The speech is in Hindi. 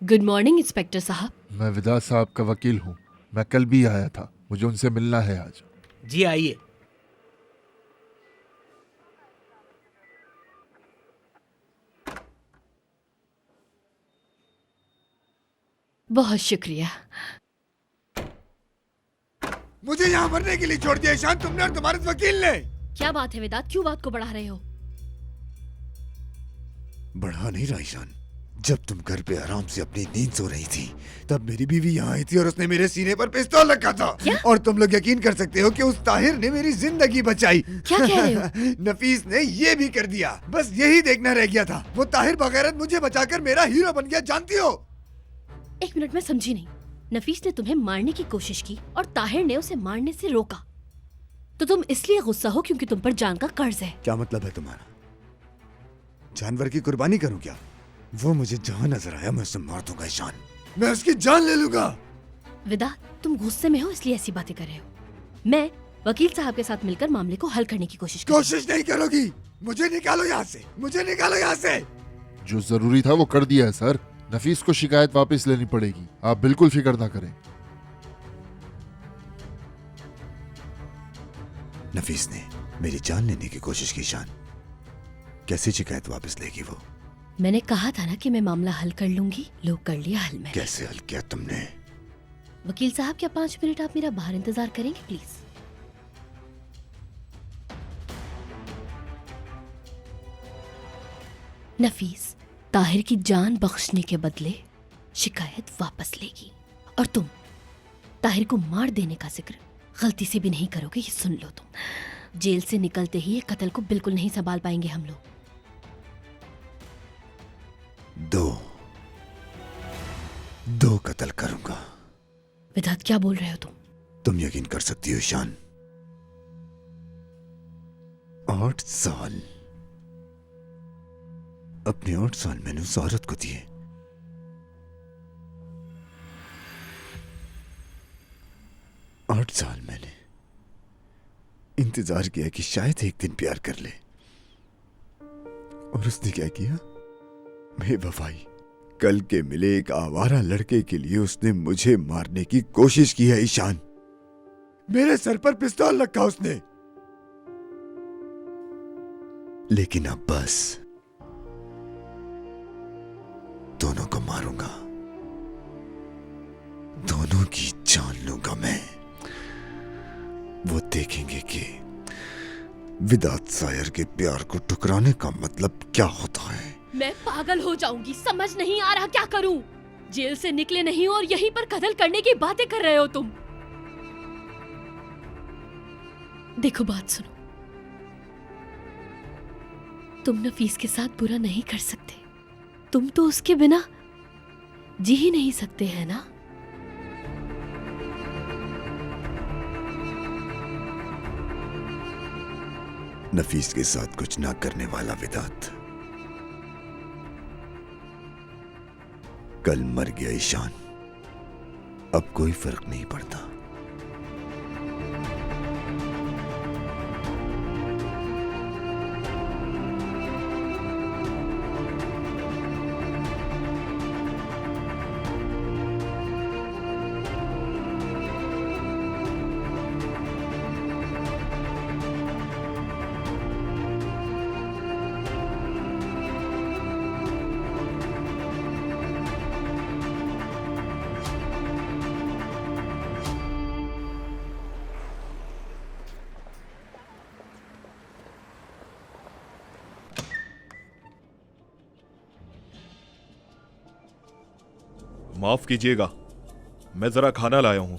गुड मॉर्निंग इंस्पेक्टर साहब। मैं विदा साहब का वकील हूँ। मैं कल भी आया था, मुझे उनसे मिलना है आज। जी आइए। बहुत शुक्रिया। मुझे यहाँ मरने के लिए छोड़ दिया ईशान तुमने और तुम्हारे वकील ने। क्या बात है वेदांत, क्यों बात को बढ़ा रहे हो? बढ़ा नहीं रहा ईशान। जब तुम घर पे आराम से अपनी नींद सो रही थी तब मेरी बीवी यहाँ आई थी और उसने मेरे सीने पर पिस्तौल रखा था। क्या? और तुम लोग यकीन कर सकते हो कि उस ताहिर ने मेरी जिंदगी बचाई। क्या कह रहे हो? नफीस ने ये भी कर दिया। बस यही देखना रह गया था। वो ताहिर बगैरत मुझे बचाकर मेरा हीरो बन गया, जानती हो। एक मिनट, में समझी नहीं। नफीस ने तुम्हें मारने की कोशिश की और ताहिर ने उसे मारने से रोका, तो तुम इसलिए गुस्सा हो क्योंकि तुम पर जान का कर्ज है। क्या मतलब है तुम्हारा? जानवर की कुर्बानी करूं क्या? वो मुझे जहां नजर आया मैं उसे मार दूंगा ईशान। मैं उसकी जान ले लूंगा। विदा, तुम गुस्से में हो इसलिए ऐसी बातें कर रहे हो। मैं वकील साहब के साथ मिलकर मामले को हल करने की कोशिश करूंगी। कोशिश नहीं करोगी? मुझे निकालो यहाँ से, मुझे निकालो यहाँ से। जो जरूरी था वो कर दिया है सर। नफीस को शिकायत वापस लेनी पड़ेगी, आप बिल्कुल फिक्र ना करें। नफीस ने मेरी जान लेने की कोशिश की ईशान। कैसे शिकायत वापस लेगी वो? मैंने कहा था ना कि मैं मामला हल कर लूंगी। लोग कर लिया हल में। कैसे हल किया तुमने? वकील साहब, क्या 5 मिनट आप मेरा बाहर इंतजार करेंगे प्लीज? नफीस ताहिर की जान बख्शने के बदले शिकायत वापस लेगी, और तुम ताहिर को मार देने का जिक्र गलती से भी नहीं करोगे, ये सुन लो तुम। जेल से निकलते ही ये कत्ल को बिल्कुल नहीं संभाल पाएंगे हम लोग। दो कत्ल करूंगा। विधात, क्या बोल रहे हो तुम? तुम यकीन कर सकती हो ईशान, 8 साल, अपने 8 साल मैंने उस औरत को दिए। 8 साल मैंने इंतजार किया कि शायद एक दिन प्यार कर ले, और उसने क्या किया? बेवफाई। कल के मिले एक आवारा लड़के के लिए उसने मुझे मारने की कोशिश की है ईशान। मेरे सर पर पिस्तौल रखा उसने। लेकिन अब बस दोनों को मारूंगा, दोनों की जान लूंगा मैं। वो देखेंगे कि विदात सायर के प्यार को ठुकराने का मतलब क्या होता है। मैं पागल हो जाऊंगी, समझ नहीं आ रहा क्या करूं। जेल से निकले नहीं हो और यहीं पर कत्ल करने की बातें कर रहे हो तुम। देखो बात सुनो, तुम नफीस के साथ बुरा नहीं कर सकते। तुम तो उसके बिना जी ही नहीं सकते हैं ना। नफीस के साथ कुछ ना करने वाला विदात कल मर गया ईशान। अब कोई फर्क नहीं पड़ता। माफ कीजिएगा, मैं जरा खाना लाया हूं।